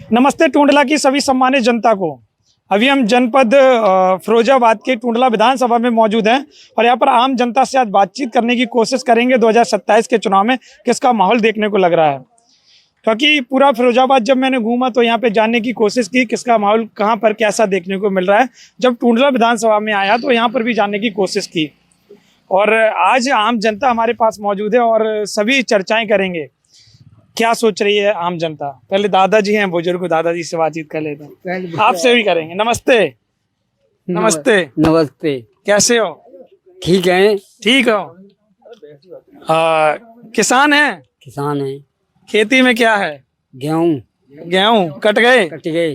नमस्ते टूंडला की सभी सम्मानित जनता को। अभी हम जनपद फिरोजाबाद के टूंडला विधानसभा में मौजूद हैं और यहाँ पर आम जनता से आज बातचीत करने की कोशिश करेंगे 2027 के चुनाव में किसका माहौल देखने को लग रहा है। क्योंकि पूरा फिरोजाबाद जब मैंने घूमा तो यहाँ पे जानने की कोशिश की किसका माहौल कहाँ पर कैसा देखने को मिल रहा है। जब टूंडला विधानसभा में आया तो यहाँ पर भी जानने की कोशिश की और आज आम जनता हमारे पास मौजूद है और सभी चर्चाएं करेंगे क्या सोच रही है आम जनता। पहले दादाजी हैं बुजुर्ग, दादाजी से बातचीत कर लेते हैं, आपसे भी करेंगे। नमस्ते। नमस्ते। नमस्ते। कैसे हो? ठीक है। ठीक हो? किसान हैं? किसान है। खेती में क्या है? गेहूं। गेहूं कट गए? कट गए।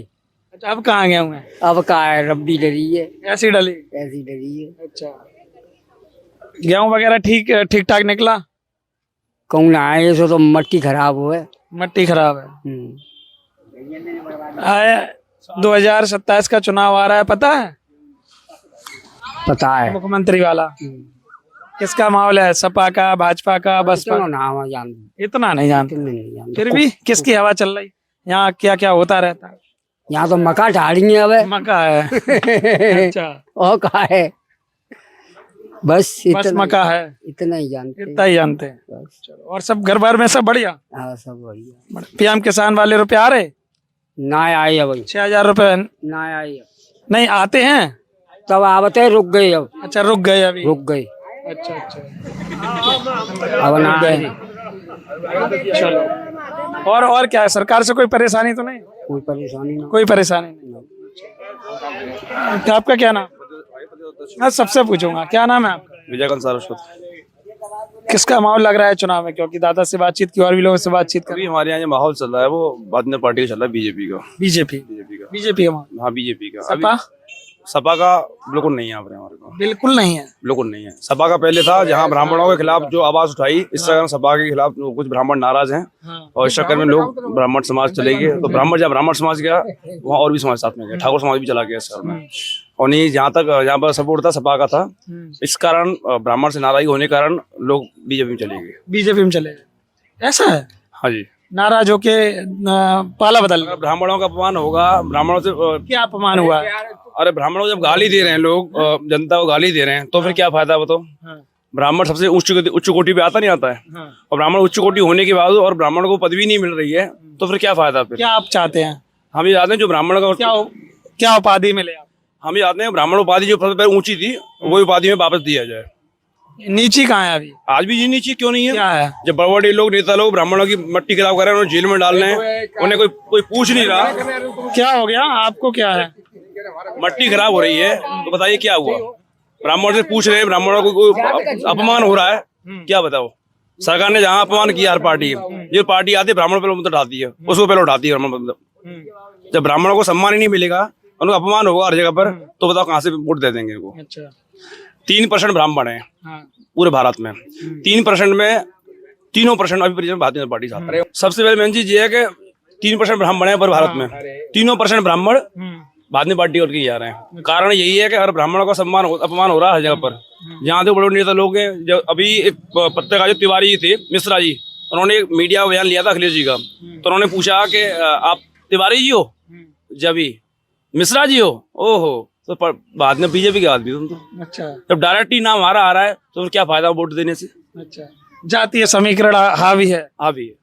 अच्छा, अब कहाँ गेहूं है? अब का है, रब्बी डली है। ऐसी डली? ऐसी डली है। अच्छा, गेहूं वगैरह ठीक ठीक ठाक निकला? कौन आए सो तो मट्टी खराब हो है। मट्टी खराब है। आए 2027 का चुनाव आ रहा है, पता है? पता है। मुख्यमंत्री वाला किसका माहौल है? सपा का, भाजपा का, बसपा? नाम जानते इतना नहीं जानते। नहीं जानते। फिर भी किसकी हवा चल रही? यहाँ क्या क्या होता रहता है? यहाँ तो मक्का ढाड़ी है। अब मक्का है। अच्छा, और का है? बस बस मक्का है, इतना ही जानते। इतना ही जानते हैं। बस। चलो, और सब घर बार में सब बढ़िया? हाँ, सब बढ़िया। पीएम किसान वाले रुपए आ रहे? ना आई है भाई। 6,000 रुपए ना आई है। नहीं आते हैं तब आवते रुक गए। अब अच्छा, रुक गए अभी? रुक गए। अच्छा अच्छा, अब ना गए। चलो, और क्या है? सरकार से कोई परेशानी तो नहीं? कोई परेशानी ना। कोई परेशानी नहीं। आपका क्या नाम? मैं सबसे पूछूंगा, क्या नाम है आपका? विजयकांत सारस्वत। किसका माहौल लग रहा है चुनाव में? क्योंकि दादा से बातचीत की और भी लोगों से बातचीत अभी करी। हमारे यहाँ जो माहौल चल रहा है वो भाजपा पार्टी का चल रहा है, बीजेपी का। बीजेपी का माहौल? हाँ, बीजेपी का। सपा? सपा का बिल्कुल नहीं है यहाँ पर, हमारे को बिल्कुल नहीं है। बिल्कुल नहीं है। सपा का पहले था, जहाँ ब्राह्मणों के खिलाफ जो आवाज उठाई, इस तरह सपा के खिलाफ कुछ ब्राह्मण नाराज हैं और इस चक्कर में लोग ब्राह्मण समाज चले गए। तो ब्राह्मण समाज गया, वहाँ और भी समाज साथ में गया, ठाकुर समाज भी चला गया इस शहर में। और नहीं, जहाँ तक यहाँ पर सपोर्ट था सपा का था, इस कारण ब्राह्मण से नाराजगी होने के कारण लोग बीजेपी में चले गए। बीजेपी में चले गए, ऐसा है? हाँ जी। नाराज होके पाला बदल गया। ब्राह्मणों का अपमान होगा, ब्राह्मणों से क्या अपमान हुआ? अरे ब्राह्मणों को जब गाली दे रहे हैं लोग, जनता को गाली दे रहे हैं, तो फिर क्या फायदा? वो तो ब्राह्मण सबसे उच्च कोटि पे आता नहीं आता है, और ब्राह्मण उच्च कोटि होने के बाद और ब्राह्मण को पदवी नहीं मिल रही है, तो फिर क्या फायदा? फिर क्या आप चाहते हैं? हम ये चाहते हैं जो ब्राह्मण का क्या उपाधि मिले? हम ये चाहते हैं ब्राह्मण उपाधि जो सबसे पहले ऊंची थी वही उपाधि में वापस दिया जाए। नीची कहाँ है अभी? आज भी ये नीची क्यों नहीं है? क्या है? जब बड़े बड़े लोग, नेता लोग ब्राह्मणों की मट्टी खिलाफ कर रहे हैं, उन्हें जेल में डाल रहे हैं, उन्हें कोई पूछ नहीं रहा। क्या हो गया आपको? क्या है? मट्टी खराब हो रही है तो बताइए क्या हुआ? ब्राह्मण से पूछ रहे हैं, ब्राह्मणों को कोई अपमान हो रहा है, क्या बताओ? सरकार ने जहाँ अपमान किया, हर पार्टी जो पार्टी आती है ब्राह्मण पर मुद्दा उठाती है, उसको पहले उठाती है ब्राह्मण। जब ब्राह्मणों को सम्मान ही नहीं मिलेगा, उनको अपमान होगा हर जगह पर, तो बताओ कहाँ से वोट दे देंगे इनको? अच्छा, 3% ब्राह्मण है पूरे भारत में। 3% में 3% अभी भारतीय जनता पार्टी साथ है। सबसे पहले मेन चीज ये है कि 3% ब्राह्मण है पर भारत में 3% ब्राह्मण भारतीय पार्टी और की जा रहे हैं। कारण यही है कि हर ब्राह्मणों का अपमान हो रहा है हर जगह पर। जहाँ से बड़े बड़े नेता लोग हैं, जो अभी एक पत्रकार जो तिवारी थे, मिश्रा जी, उन्होंने एक मीडिया बयान लिया था अखिलेश जी का, तो उन्होंने पूछा कि आप तिवारी जी हो? जब मिश्रा जी हो? ओहो, तो बाद में बीजेपी के आदमी तुम तो। अच्छा, जब डायरेक्ट ही नाम हमारा आ रहा है तो फिर क्या फायदा वोट देने से? अच्छा, जातीय समीकरण हावी है। हावी है।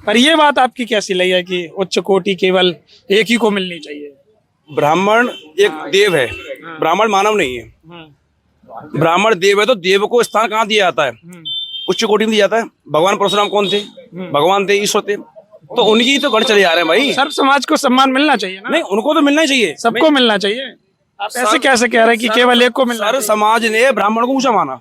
पर ये बात आपकी कैसी लगी है कि उच्च कोटि केवल एक ही को मिलनी चाहिए? ब्राह्मण एक देव है, ब्राह्मण मानव नहीं है। ब्राह्मण देव है, तो देव को स्थान कहाँ दिया जाता है? उच्च कोटि में दिया जाता है। भगवान परशुराम कौन थे? भगवान थे, ईश्वर थे, तो उनकी तो गढ़ चले जा रहे हैं भाई। सर्व समाज को सम्मान मिलना चाहिए ना? नहीं, उनको तो मिलना ही चाहिए, सबको मिलना चाहिए। आप ऐसे कैसे कह रहे हैं कि केवल एक को मिलना? सर्व समाज ने ब्राह्मण को ऊंचा माना।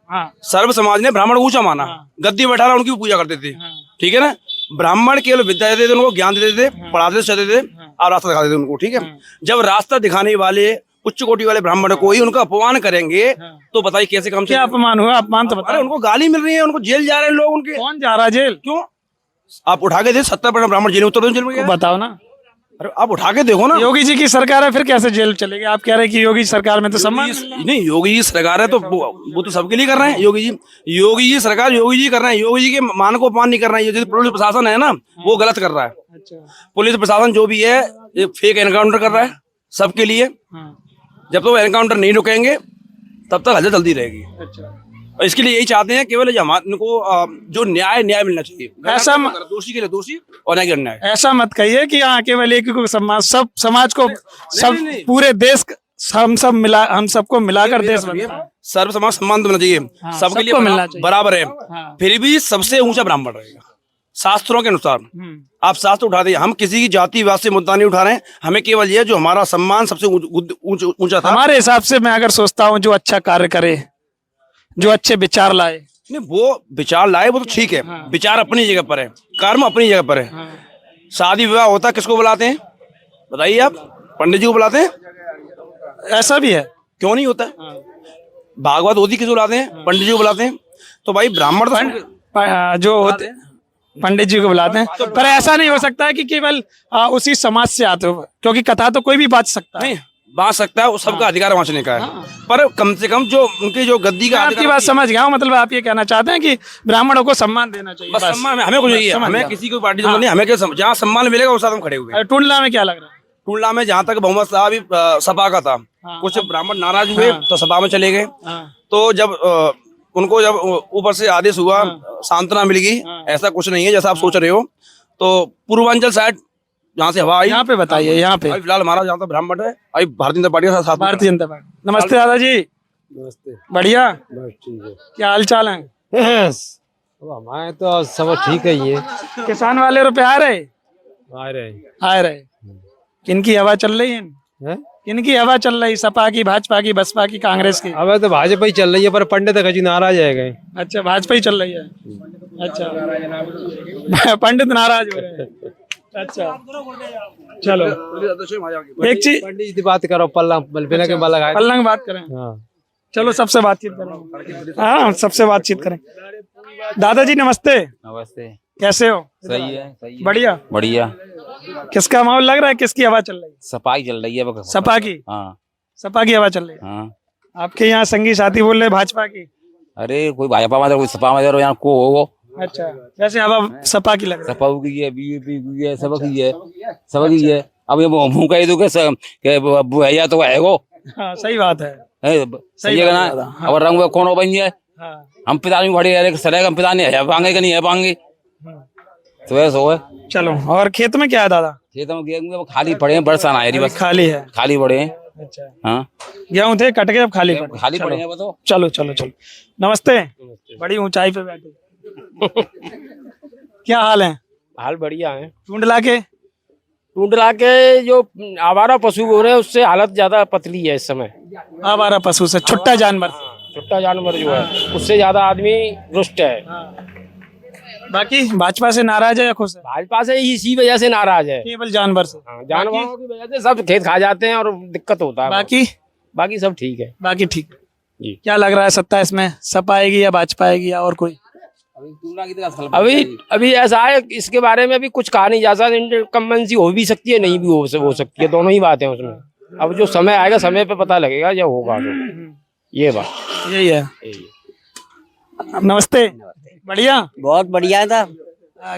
हाँ, सर्व समाज ने ब्राह्मण को ऊंचा माना। गद्दी बैठा रहा, उनकी पूजा करते थे, ठीक है ना? ब्राह्मण केवल विद्या देते थे, उनको ज्ञान देते थे, पढ़ाते थे, थे और रास्ता दिखाते थे उनको, ठीक है? जब रास्ता दिखाने वाले उच्च कोटि वाले ब्राह्मण को ही उनका अपमान करेंगे तो बताइए कैसे काम? क्या अपमान हुआ? अपमान तो बता। उनको गाली मिल रही है, उनको जेल जा रहे हैं लोग। उनके कौन जा रहा है जेल? क्यों? आप उठा के दे 70% ब्राह्मण जेल में, उत्तर जेल में गए। बताओ ना। अरे आप उठा के देखो ना। योगी जी की सरकार है, फिर कैसे जेल चलेगी? आप कह रहे हैं कि योगी सरकार में तो सम्मान नहीं, योगी जी सरकार है तो वो तो सबके लिए कर रहे हैं। योगी जी सरकार योगी जी कर रहे हैं। योगी जी के मान को अपमान नहीं कर रहे हैं। ये जो पुलिस प्रशासन है ना, वो गलत कर रहा है। अच्छा। पुलिस प्रशासन जो भी है, ये फेक एनकाउंटर कर रहा है सबके लिए। जब तक वो एनकाउंटर नहीं रुकेंगे तब तक हलचल चलती रहेगी। अच्छा। और इसके लिए यही चाहते हैं केवल इनको जो न्याय मिलना चाहिए। ऐसा दोषी के लिए दोषी और न्याय के लिए न्याय। ऐसा मत कहिए कि हाँ केवल एक को समाज, सब समाज को, सब नहीं। पूरे देश हम सबको मिलाकर देश बनता है। सर्व समाज सम्मान तो मिलना चाहिए। हाँ, सबके लिए सबको मिलना चाहिए। बराबर है। हाँ। फिर भी सबसे ऊंचा ब्राह्मण रहेगा शास्त्रों के अनुसार। आप शास्त्र उठा दिए, हम किसी की जातिवाद से मुद्दा नहीं उठा रहे हैं। हमें केवल ये जो हमारा सम्मान सबसे ऊंचा था। हमारे हिसाब से मैं अगर सोचता हूँ जो अच्छा कार्य करे, जो अच्छे विचार लाए, नहीं, वो विचार लाए वो तो ठीक है। विचार अपनी जगह पर है, कर्म अपनी जगह पर है। शादी विवाह होता किसको बुलाते हैं बताइए आप? पंडित जी को बुलाते हैं? ऐसा भी है। क्यों नहीं होता है? भागवत होती किसको बुलाते हैं? पंडित जी को बुलाते हैं। तो भाई ब्राह्मण तो जो होते पंडित जी को बुलाते हैं, पर ऐसा नहीं हो सकता है कि केवल उसी समाज से आते हो, क्योंकि कथा तो कोई भी बांट सकता है। नहीं बांट सकता है, वो सबका अधिकार बांटने का है। पर कम से कम जो उनकी जो गद्दी का आपकी बात समझ गया हूँ। मतलब आप ये कहना चाहते हैं कि ब्राह्मणों को सम्मान देना चाहिए। बस सम्मान हमें कुछ नहीं है। हमें किसी को पार्टी नहीं, हमें जहाँ सम्मान मिलेगा उस साथ हम खड़े हुए हैं। टुंडला में क्या लग रहा है? टुंडला में जहाँ तक मोहम्मद साहब सपा का था, कुछ ब्राह्मण नाराज हुए तो सभा में चले गए। तो जब उनको जब ऊपर से आदेश हुआ, सांत्वना मिल गई। ऐसा कुछ नहीं है जैसा आप सोच रहे हो। तो पूर्वांचल साइड जहाँ से हवा आई, यहाँ पे बताइए। यहाँ पे अभी फिलहाल हमारा जहाँ तक ब्राह्मण है, अभी भारतीय जनता पार्टी के साथ। भारतीय जनता पार्टी। नमस्ते दादा जी। नमस्ते। बढ़िया, बस ठीक है। क्या हाल चाल है? अब हमारे तो सब ठीक है। ये किसान वाले रुपए आ रहे आ रहे किनकी हवा चल रही है? हैं? किनकी हवा चल रही? सपा की, भाजपा की, बसपा की, कांग्रेस की? अब तो भाजपा ही चल रही है, पर पंडित कजी नाराज है गए। अच्छा, भाजपा ही चल रही है। अच्छा, पंडित नाराज हो रहे हैं। अच्छा, चलो एक चीज, पंडित जी बात करो, बिना के बाल लगाए। पल्लंग बात करें। हाँ। चलो सबसे बातचीत करें। हाँ, सबसे बातचीत करें। दादाजी नमस्ते। नमस्ते। कैसे हो? सही है। बढ़िया। बढ़िया। किसका माहौल लग रहा है? किसकी हवा चल रही है? सफाई चल रही है। सपा की। हाँ। सपा की हवा चल रही है। हाँ। आपके यहाँ संगी साथी बोल रहे भाजपा की। अरे कोई भाजपा में कोई सपा में यहाँ को हो। अच्छा, वैसे हवा सपा की लग रही सपा की है, बीजेपी की है, सब की है, सब की है। अब ये मुँह कह दो कि भैया तो है वो। हाँ, सही बात है। सही है ना? और रंग कौन हो बन है? हम पिता में खड़े हैं, सर हम पिता नहीं है पाएंगे कि नहीं है पाएंगे, तो वैसे हो है। चलो, और खेत में क्या है दादा? खेत में गेहूं खाली पड़े हैं, बरसात आए बस। खाली है। खाली पड़े हैं। अच्छा, हाँ, गेहूं थे कट के अब खाली पड़े। खाली पड़े हैं वो तो। चलो चलो चलो। नमस्ते। बड़ी ऊंचाई पे बैठे। क्या हाल है? हाल बढ़िया है। टुंडला के जो आवारा पशु हो रहे हैं उससे हालत ज्यादा पतली है इस समय। आवारा पशु से, छुट्टा जानवर से। छोटा जानवर जो है उससे ज्यादा आदमी रुष्ट है। बाकी भाजपा से नाराज है या खुश है? भाजपा से इसी वजह से नाराज है। केवल जानवर से? जानवरों की वजह से सब खेत खा जाते हैं और दिक्कत होता है। बाकी सब ठीक है। बाकी ठीक जी। क्या लग रहा है 27 में सपा आएगी या भाजपा आएगी या और कोई? अभी ऐसा है, इसके बारे में अभी कुछ कहा नहीं जा सकता। इनकम्बेंसी हो भी सकती है, नहीं भी हो सकती है, दोनों ही बातें हैं उसमें। अब जो समय आएगा समय पे पता लगेगा जब होगा तो। ये बात यही है। नमस्ते। बढ़िया। बहुत बढ़िया था।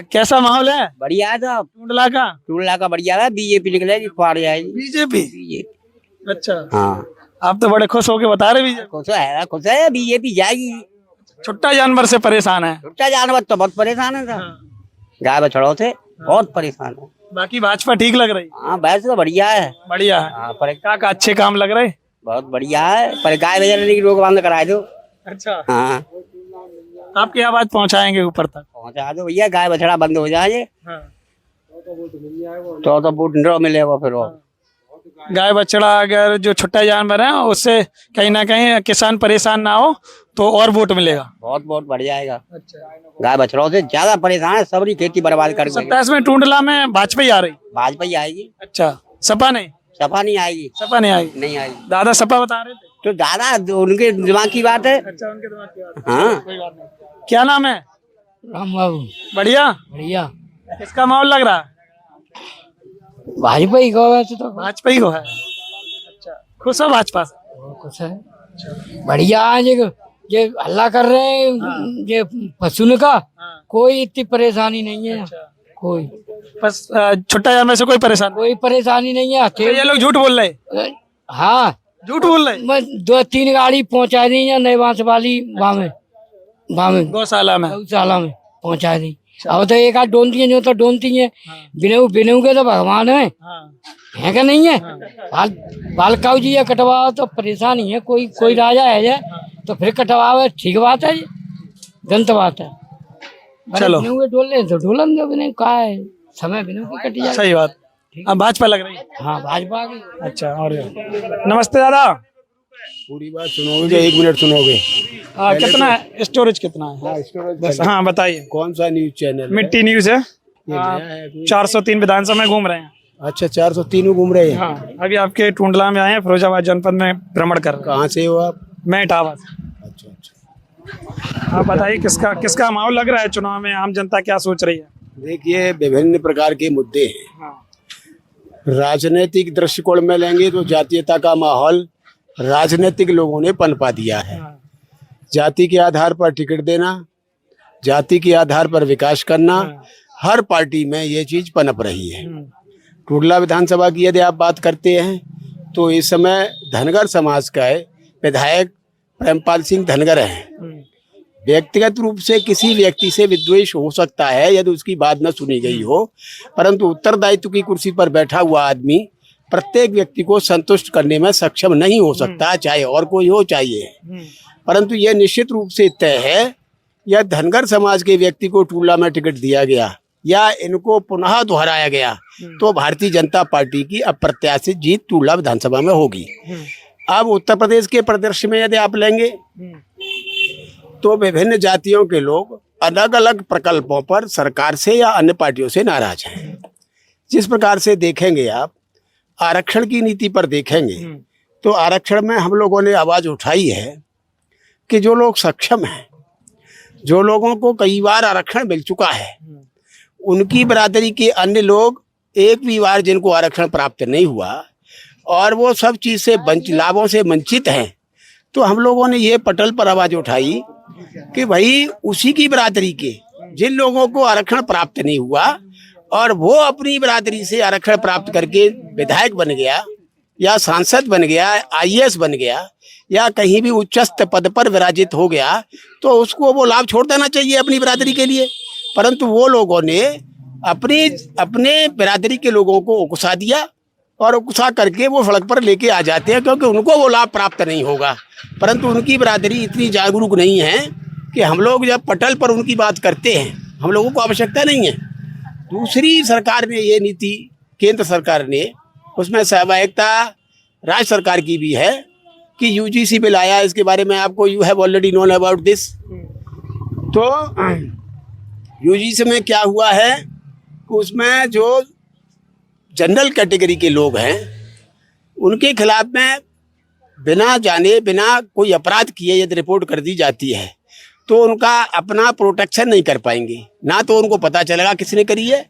कैसा माहौल है? बढ़िया था। टुंडला का बढ़िया था। बीजेपी निकलेगी, पार जाएगी बीजेपी। अच्छा, हाँ, आप तो बड़े खुश होके बता रहे बीजेपी। खुश है बीजेपी जाएगी। छुट्टा जानवर से परेशान है। छोटा जानवर तो बहुत परेशान है। गाय बछड़ों से बहुत परेशान है। बाकी भाजपा ठीक लग रही? हाँ, भैंस तो बढ़िया है। बढ़िया है। हाँ, पर का अच्छे काम लग रहे? बहुत बढ़िया है, पर गाय बजाने की रोक बंद करा दो। अच्छा, हाँ, आपकी आवाज पहुंचाएंगे ऊपर तक। पहुंचा दो भैया, गाय बछड़ा बंद हो जाए तो वोट न मिलेगा फिर। वो गाय बछड़ा अगर जो छोटा जानवर है उससे कहीं ना कहीं किसान परेशान ना हो तो और वोट मिलेगा। बहुत बहुत बढ़ जाएगा। गाय बछड़ों से ज्यादा परेशान है, सबरी खेती बर्बाद कर देंगे। 27 में टुंडला में भाजपा ही आ रही? भाजपा ही आएगी। अच्छा, सपा नहीं? सपा नहीं आएगी। सपा नहीं आएगी? नहीं आएगी। दादा सपा बता रहे थे। तो दादा उनके दिमाग की बात है। अच्छा, उनके दिमाग की बात। हाँ, कोई बात नहीं। क्या नाम है? राम बाबू। बढ़िया। बढ़िया। किसका माहौल लग रहा है? भाजपा ही को वैसे तो भाजपा ही को है। अच्छा, खुश हो भाजपा से? कुछ है बढ़िया आज ये हल्ला कर रहे हैं ये पशुन का कोई इतनी परेशानी नहीं है कोई बस छुट्टा जाने से कोई परेशान कोई परेशानी नहीं है नहीं। ये लोग झूठ बोल रहे हैं, हाँ झूठ बोल रहे हैं। मैं 2-3 गाड़ी पहुंचा दी है नए बांस वाली वहाँ गौशाला में गौशाला में पहुंचा दी। अब तो एक आध डोनती है जो तो डोनती है बिनेऊ के तो भगवान है क्या नहीं है। बालकाऊ जी ये कटवाओ तो परेशानी है कोई राजा है जे तो फिर कटवाओ ठीक बात है गलत बात है। चलो। बिनेऊ के डोल ले तो डोलन दो बिनेऊ का है समय बिनेऊ की कट जाए। सही बात। अब भाजपा लग रही है। हाँ भाजपा की। अच्छा, और नमस्ते दादा। पूरी बात सुनोगे 1 मिनट सुनोगे? कितना है स्टोरेज, कितना है? हाँ बताइए। कौन सा न्यूज चैनल? मिट्टी न्यूज है। ये नया है कोई? 403 विधानसभा में घूम रहे हैं। अच्छा, 403 घूम रहे हैं। हाँ, अभी आपके टूंडला में आए हैं, फिरोजाबाद जनपद में भ्रमण कर रहे हैं। कहाँ से हो आप? मैं इटावा से। अच्छा अच्छा। आप बताइए किसका माहौल लग रहा है चुनाव में, आम जनता क्या सोच रही है? देखिए, विभिन्न प्रकार के मुद्दे हैं। राजनीतिक दृष्टिकोण में लेंगे तो जातीयता का माहौल राजनीतिक लोगों ने पनपा दिया है। जाति के आधार पर टिकट देना, जाति के आधार पर विकास करना, हर पार्टी में ये चीज पनप रही है। टूडला विधानसभा की यदि आप बात करते हैं तो इस समय धनगर समाज का विधायक प्रेमपाल सिंह धनगर हैं। व्यक्तिगत रूप से किसी व्यक्ति से विद्वेष हो सकता है यदि उसकी बात न सुनी गई हो, परंतु उत्तरदायित्व की कुर्सी पर बैठा हुआ आदमी प्रत्येक व्यक्ति को संतुष्ट करने में सक्षम नहीं हो सकता, चाहे और कोई हो चाहिए। परंतु यह निश्चित रूप से तय है, यह धनगर समाज के व्यक्ति को टूडला में टिकट दिया गया या इनको पुनः दोहराया गया तो भारतीय जनता पार्टी की अप्रत्याशित जीत टूडला विधानसभा में होगी। अब उत्तर प्रदेश के परिदृश्य में यदि आप लेंगे तो विभिन्न जातियों के लोग अलग अलग प्रकल्पों पर सरकार से या अन्य पार्टियों से नाराज हैं। जिस प्रकार से देखेंगे आप आरक्षण की नीति पर देखेंगे तो आरक्षण में हम लोगों ने आवाज उठाई है कि जो लोग सक्षम हैं, जो लोगों को कई बार आरक्षण मिल चुका है, उनकी बरादरी के अन्य लोग एक भी बार जिनको आरक्षण प्राप्त नहीं हुआ और वो सब चीज से लाभों से वंचित हैं, तो हम लोगों ने ये पटल पर आवाज उठाई कि भाई उसी की बरादरी के जिन लोगों को आरक्षण प्राप्त नहीं हुआ और वो अपनी बरादरी से आरक्षण प्राप्त करके विधायक बन गया या सांसद बन गया, IAS बन गया या कहीं भी उच्चस्थ पद पर विराजित हो गया, तो उसको वो लाभ छोड़ देना चाहिए अपनी बरादरी के लिए। परंतु वो लोगों ने अपने बिरादरी के लोगों को उकसा दिया और उकसा करके वो सड़क पर लेके आ जाते हैं क्योंकि उनको वो लाभ प्राप्त नहीं होगा। परंतु उनकी बिरादरी इतनी जागरूक नहीं है कि हम लोग जब पटल पर उनकी बात करते हैं, हम लोगों को आवश्यकता नहीं है। दूसरी सरकार ने ये नीति, केंद्र सरकार ने, उसमें सहभागिता राज्य सरकार की भी है कि UGC बिल आया, इसके बारे में आपको you have already known about this. तो UGC में क्या हुआ है, उसमें जो जनरल कैटेगरी के लोग हैं उनके खिलाफ में बिना जाने बिना कोई अपराध किए यदि रिपोर्ट कर दी जाती है तो उनका अपना प्रोटेक्शन नहीं कर पाएंगे, ना तो उनको पता चलेगा किसने करी है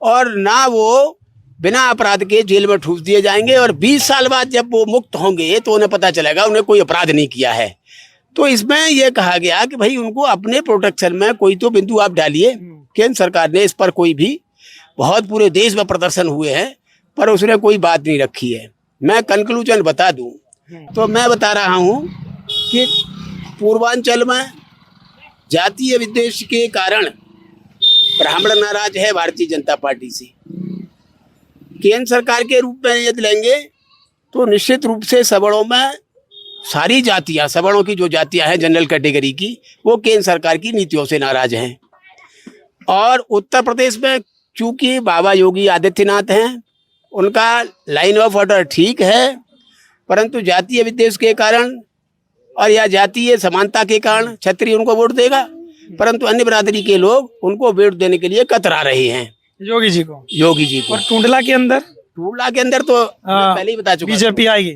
और ना वो बिना अपराध के जेल में ठूस दिए जाएंगे और 20 साल बाद जब वो मुक्त होंगे तो उन्हें पता चलेगा उन्हें कोई अपराध नहीं किया है। तो इसमें यह कहा गया कि भाई उनको अपने प्रोटेक्शन में कोई तो बिंदु आप डालिए। केंद्र सरकार ने इस पर कोई भी, बहुत पूरे देश में प्रदर्शन हुए हैं पर उसने कोई बात नहीं रखी है। मैं कंक्लूजन बता दूं तो मैं बता रहा हूं कि पूर्वांचल में जातीय विद्वेष के कारण ब्राह्मण नाराज है भारतीय जनता पार्टी से। केंद्र सरकार के रूप में यदि लेंगे तो निश्चित रूप से सवर्णों में सारी जातियां, सवर्णों की जो जातियां हैं जनरल कैटेगरी की, वो केंद्र सरकार की नीतियों से नाराज हैं। और उत्तर प्रदेश में चूंकि बाबा योगी आदित्यनाथ हैं, उनका लाइन ऑफ ऑर्डर ठीक है, परंतु जातीय विद्वेष के कारण और या जातीय समानता के कारण क्षत्रिय उनको वोट देगा, परंतु अन्य बिरादरी के लोग उनको वोट देने के लिए कतरा रहे हैं योगी जी को। और टूंडला के अंदर तो मैं पहले ही बता चुका, बीजेपी आएगी।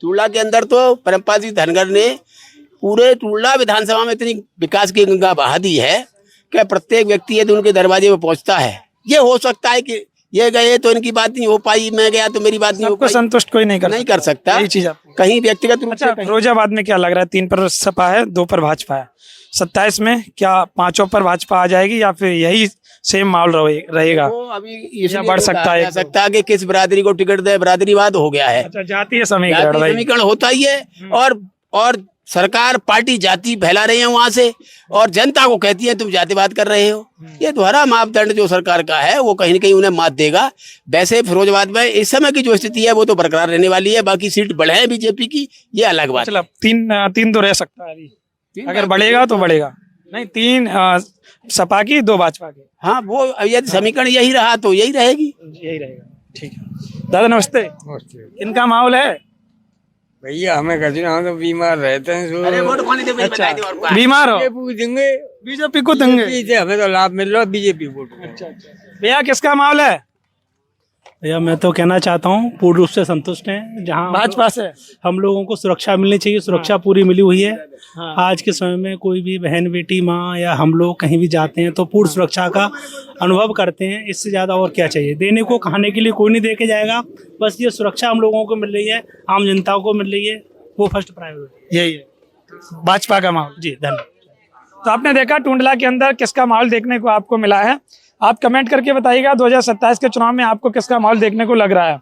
टूडला के अंदर तो प्रेमपाल सिंह धनगर ने पूरे टूडला विधानसभा में इतनी विकास की गंगा बहा दी है कि प्रत्येक व्यक्ति यदि उनके दरवाजे में पहुंचता है, ये हो सकता है कि ये गए तो इनकी बात नहीं हो पाई, मैं गया तो मेरी बात नहीं हो सबको पाई। संतुष्ट कोई नहीं नहीं कर सकता। यही चीज आप कहीं व्यक्तिगत रूप अच्छा से कहीं- फिरोजाबाद में क्या लग रहा है? 3 पर सपा है, 2 पर भाजपा है। 27 में क्या 5 पर भाजपा आ जाएगी या फिर यही सेम माहौल रहेगा? वो अभी इसलिए बढ़ सकता कहा है जा एक दो। सकता है कि किस बिरादरी को टिकट दे, बिरादरीवाद हो गया है। अच्छा जातीय समीकरण जाति भाई। समीकरण होता ही है। और सरकार पार्टी जाति फैला रही है वहां से, और जनता को कहती है तुम जातिवाद कर रहे हो। ये दोहरा मापदंड जो सरकार का है वो कहीं न कहीं उन्हें मात देगा। वैसे फिरोजाबाद में इस समय की जो स्थिति है वो तो बरकरार रहने वाली है, बाकी सीट बढ़े हैं बीजेपी की, ये अलग बात है। मतलब 3 तो रह सकता है अभी, अगर बढ़ेगा तो बढ़ेगा। नहीं 3 सपा की, 2 भाजपा की, हाँ, वो यदि समीकरण यही रहा तो यही रहेगी। यही रहेगा। ठीक है दादा नमस्ते। इनका माहौल है? भैया हमें कहते हम तो बीमार रहते हैं। अरे वोट पानी दे, अच्छा बताए दे और बीमार हो? देंगे बीजेपी को देंगे। हमें तो लाभ मिल रहा है बीजेपी वोट। भैया किसका माहौल है? भैया मैं तो कहना चाहता हूँ पूर्ण रूप से संतुष्ट हैं। जहाँ भाजपा से हम लोगों को सुरक्षा मिलनी चाहिए, सुरक्षा पूरी मिली हुई है। हाँ। आज के समय में कोई भी बहन बेटी माँ या हम लोग कहीं भी जाते हैं तो पूर्ण सुरक्षा का अनुभव करते हैं। इससे ज़्यादा और क्या चाहिए? देने को खाने के लिए कोई नहीं दे के जाएगा, बस ये सुरक्षा हम लोगों को मिल रही है, आम जनता को मिल रही है, वो फर्स्ट प्रायोरिटी यही है भाजपा का माहौल। जी धन्यवाद। तो आपने देखा टुंडला के अंदर किसका माहौल देखने को आपको मिला है। आप कमेंट करके बताइएगा 2027 के चुनाव में आपको किसका माहौल देखने को लग रहा है,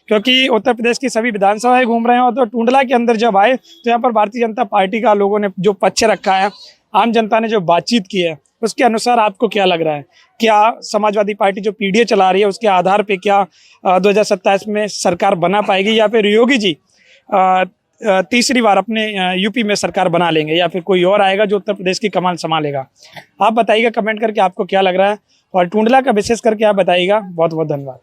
क्योंकि उत्तर प्रदेश की सभी विधानसभाएं घूम रहे हो। तो टुंडला के अंदर जब आए तो यहाँ पर भारतीय जनता पार्टी का लोगों ने जो पक्ष रखा है, आम जनता ने जो बातचीत की है, उसके अनुसार आपको क्या लग रहा है? क्या समाजवादी पार्टी जो पीडीए चला रही है उसके आधार पे क्या 2027 में सरकार बना पाएगी, या फिर योगी जी तीसरी बार अपने यूपी में सरकार बना लेंगे, या फिर कोई और आएगा जो उत्तर प्रदेश की कमान संभालेगा? आप बताइएगा कमेंट करके आपको क्या लग रहा है, और टुंडला का विशेष करके आप बताइएगा। बहुत बहुत धन्यवाद।